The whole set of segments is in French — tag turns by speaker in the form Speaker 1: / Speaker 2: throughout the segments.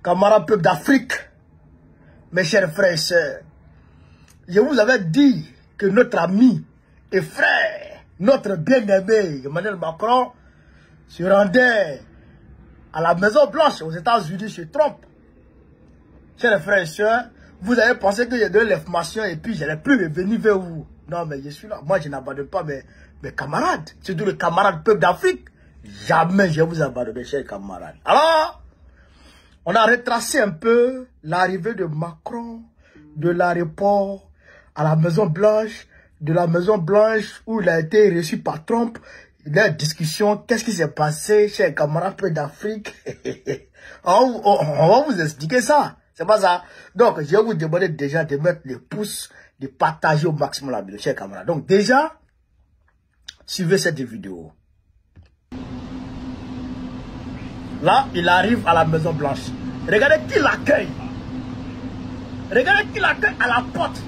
Speaker 1: camarades peuple d'Afrique, mes chers frères et sœurs, je vous avais dit que notre ami et frère, notre bien-aimé Emmanuel Macron se rendait à la Maison Blanche aux États-Unis chez Trump. Chers frères et sœurs, vous avez pensé que j'ai donné l'information et puis je n'allais plus revenir vers vous. Non, mais je suis là. Moi, je n'abandonne pas mes camarades. Surtout les camarades peuple d'Afrique. Jamais je vous abandonne, chers camarades. Alors, on a retracé un peu l'arrivée de Macron de l'aéroport à la Maison Blanche, de la Maison Blanche où il a été reçu par Trump. Il y a une discussion, qu'est-ce qui s'est passé, chers camarades peuple d'Afrique. on va vous expliquer ça. C'est pas ça. Donc, je vais vous demander déjà de mettre les pouces, de partager au maximum la vidéo, chers camarades. Donc, déjà, suivez cette vidéo. Là, il arrive à la Maison Blanche. Regardez qui l'accueille. Regardez qui l'accueille à la porte.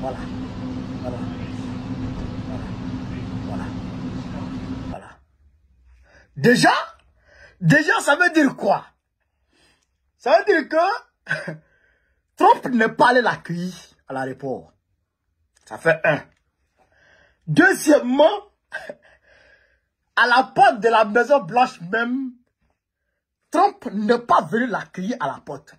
Speaker 1: Voilà. Voilà. Voilà. Voilà. Déjà, ça veut dire quoi? Ça veut dire que Trump n'est pas allé l'accueillir à l'aéroport. Ça fait un. Deuxièmement, à la porte de la Maison Blanche même, Trump n'est pas venu l'accueillir à la porte.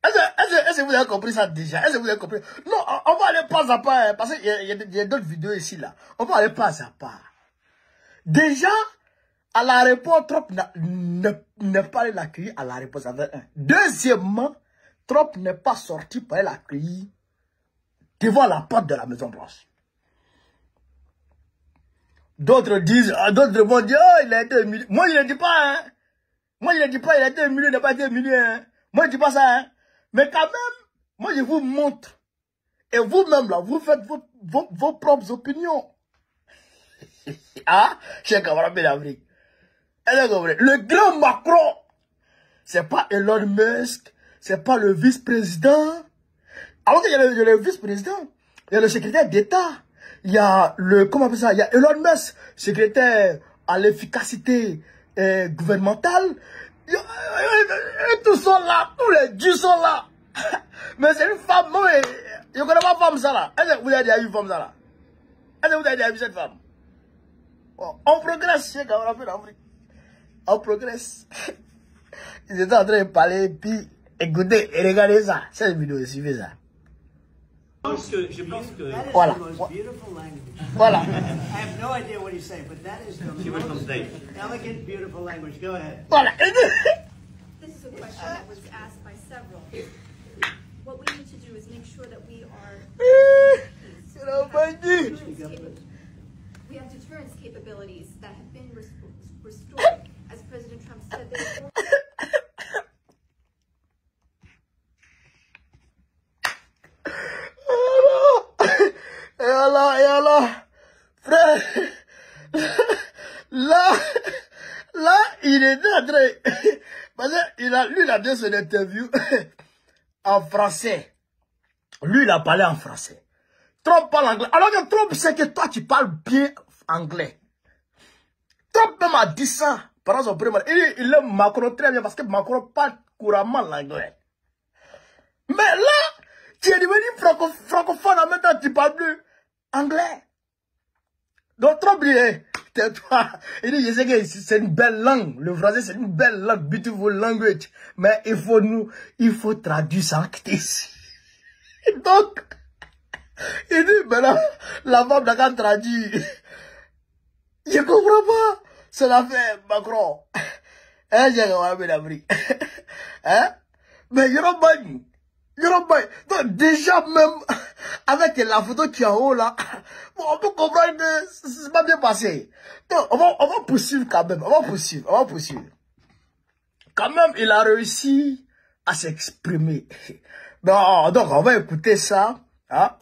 Speaker 1: Est-ce que vous avez compris ça déjà? Est-ce que vous avez compris? Non, on va aller pas à pas, parce qu'il y a d'autres vidéos ici, là. On va aller pas à pas. Déjà, à l'aéroport, Trump n'est pas allé l'accueillir à l'aéroport, ça fait un. Deuxièmement, Trump n'est pas sorti pour aller l'accueillir devant la porte de la Maison Blanche. D'autres disent, d'autres vont dire, oh, il a été humilié. Moi, je ne dis pas, hein. Moi, je ne dis pas, il a été humilié, il n'a pas été humilié, hein. Moi, je ne dis pas ça, hein. Mais quand même, moi, je vous montre. Et vous-même, là, vous faites vos propres opinions. Ah, chers camarades d'Afrique. Le grand Macron, c'est pas Elon Musk, c'est pas le vice-président. Alors qu'il y a le vice-président, il y a le secrétaire d'État, il y a le, comment on appelle ça, il y a Elon Musk, secrétaire à l'efficacité gouvernementale. Tous sont là, tous les dieux sont là. Mais c'est une femme, moi, je ne connais pas femme ça là. Est-ce que vous avez déjà vu femme ça là? Est-ce que vous avez déjà vu cette femme? Bon, on progresse, chez camarades d'Afrique. On progresse. Ils étaient en train de parler, puis écoutez, et regardez ça. Cette vidéo, suivez ça.
Speaker 2: Je pense que
Speaker 1: voilà. Voilà.
Speaker 3: I have no idea what he's saying, but that is the most elegant, beautiful language. Go ahead.
Speaker 1: Voilà.
Speaker 4: This is a question that was asked by several. What we need to do is make sure that we are we have deterrence capabilities that have been restored, as President Trump said.
Speaker 1: Et alors, frère, là, il est en train, parce que lui, il a donné son interview en français. Lui, il a parlé en français. Trump parle anglais. Alors que Trump sait que toi, tu parles bien anglais. Trump même a dit ça pendant son premier mandat. Il aime Macron très bien parce que Macron parle couramment l'anglais. Mais là, tu es devenu francophone en même temps, tu parles plus anglais. Donc Trump dit, tais-toi. Il dit, je sais que c'est une belle langue. Le français, c'est une belle langue, beautiful language. Mais il faut traduire ça ici. Donc, il dit, maintenant, la femme n'a qu'à traduire. Je comprends pas. Cela fait Macron. Hein, j'ai regardé l'Afrique. Hein? Mais donc déjà même avec la photo qui est en haut là, bon, on peut comprendre que c'est pas bien passé. Donc on va poursuivre quand même, on va poursuivre. Quand même, il a réussi à s'exprimer. Bon, donc on va écouter ça, hein,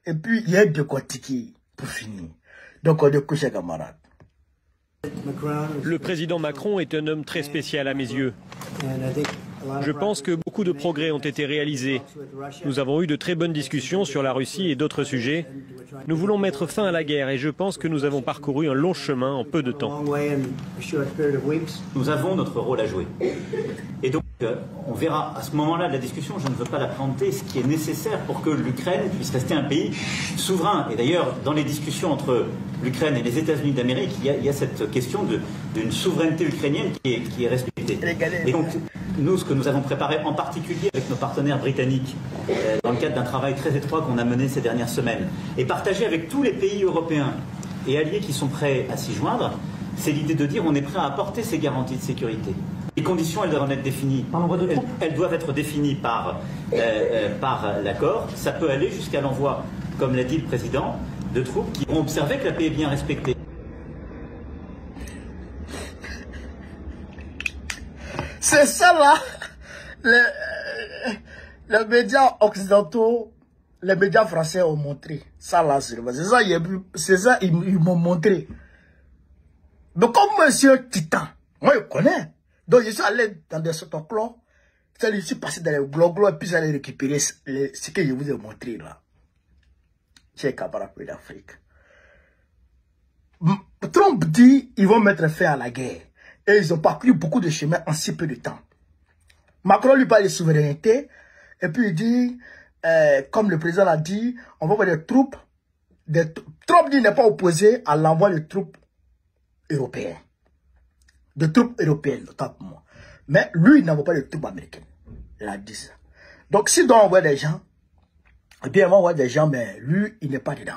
Speaker 1: et puis il y a de décortiquer pour finir. Donc on écoute chers camarades.
Speaker 5: Le président Macron est un homme très spécial à mes yeux. Je pense que beaucoup de progrès ont été réalisés. Nous avons eu de très bonnes discussions sur la Russie et d'autres sujets. Nous voulons mettre fin à la guerre et je pense que nous avons parcouru un long chemin en peu de temps.
Speaker 2: Nous avons notre rôle à jouer. Et donc, on verra à ce moment-là de la discussion, je ne veux pas la présenter, ce qui est nécessaire pour que l'Ukraine puisse rester un pays souverain. Et d'ailleurs, dans les discussions entre l'Ukraine et les États-Unis d'Amérique, il y a cette question d'une souveraineté ukrainienne qui est respectée. Et donc, nous, ce que nous avons préparé en particulier avec nos partenaires britanniques, dans le cadre d'un travail très étroit qu'on a mené ces dernières semaines, et partagé avec tous les pays européens et alliés qui sont prêts à s'y joindre, c'est l'idée de dire on est prêt à apporter ces garanties de sécurité. Les conditions, elles doivent en être définies. Elles doivent être définies par l'accord. Ça peut aller jusqu'à l'envoi, comme l'a dit le président, de troupes qui vont observer que la paix est bien respectée.
Speaker 1: C'est ça là, les médias occidentaux, les médias français ont montré. Ça là, c'est ça, ils m'ont montré. Mais comme monsieur Titan, moi je connais. Donc je suis allé dans des autoclons, je suis passé dans les blogs et puis j'allais récupérer ce que je vous ai montré là. Chez camarades d'Afrique. Trump dit ils vont mettre fin à la guerre. Et ils ont parcouru beaucoup de chemins en si peu de temps. Macron lui parle de souveraineté. Et puis il dit, comme le président l'a dit, on va avoir des troupes. Trump dit n'est pas opposé à l'envoi de troupes européennes. De troupes européennes, notamment. Mais lui, il n'envoie pas de troupes américaines. Il a dit ça. Donc s'il doit envoyer des gens, eh bien, il va envoyer des gens, mais lui, il n'est pas dedans.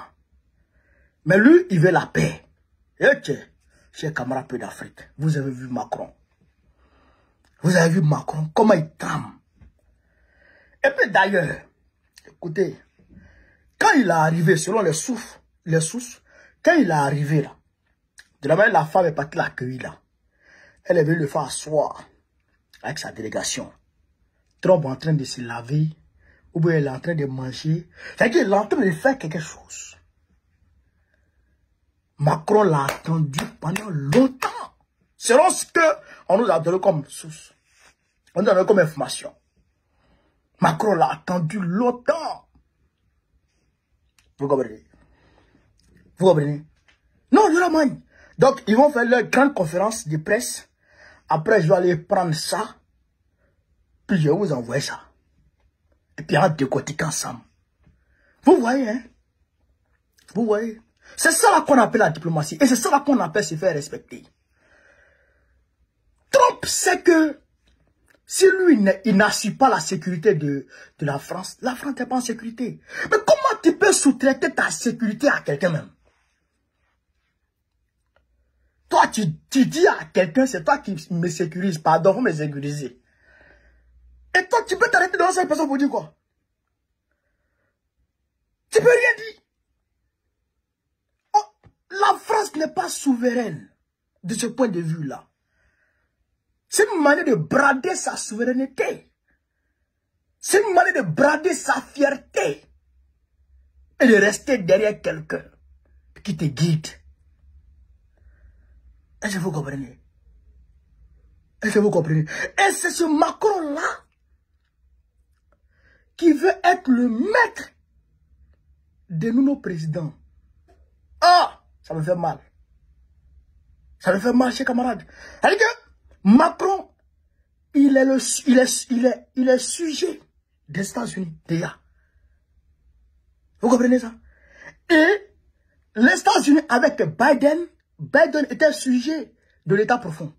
Speaker 1: Mais lui, il veut la paix. Et chers camarades d'Afrique, vous avez vu Macron. Vous avez vu Macron, comment il trame. Et puis d'ailleurs, écoutez, quand il est arrivé, selon les sources, quand il est arrivé là, de la manière la femme est partie l'accueillir là, elle est venue le faire asseoir avec sa délégation. Trump est en train de se laver, ou bien elle est en train de manger. C'est-à-dire qu'il est en train de faire quelque chose. Macron l'a attendu pendant longtemps. Selon ce qu'on nous a donné comme source. On nous a donné comme information. Macron l'a attendu longtemps. Vous comprenez? Vous comprenez? Non, je la magne. Donc, ils vont faire leur grande conférence de presse. Après, je vais aller prendre ça. Puis, je vais vous envoyer ça. Et puis, on va décortiquer ensemble. Vous voyez, hein? Vous voyez? C'est ça là qu'on appelle la diplomatie. Et c'est ça là qu'on appelle se faire respecter. Trump sait que si lui, il n'assure pas la sécurité de la France n'est pas en sécurité. Mais comment tu peux sous-traiter ta sécurité à quelqu'un même? Toi, tu dis à quelqu'un, c'est toi qui me sécurise. Pardon, vous me sécurisez. Et toi, tu peux t'arrêter dans cette personne pour dire quoi? Tu peux rien dire. La France n'est pas souveraine de ce point de vue-là. C'est une manière de brader sa souveraineté. C'est une manière de brader sa fierté. Et de rester derrière quelqu'un qui te guide. Est-ce que vous comprenez? Est-ce que vous comprenez? Et c'est ce Macron-là qui veut être le maître de nous, nos présidents. Ah! Ça me fait mal. Ça me fait mal, chers camarades. C'est-à-dire que Macron, il est sujet des États-Unis, déjà. Vous comprenez ça? Et les États-Unis, avec Biden était sujet de l'État profond.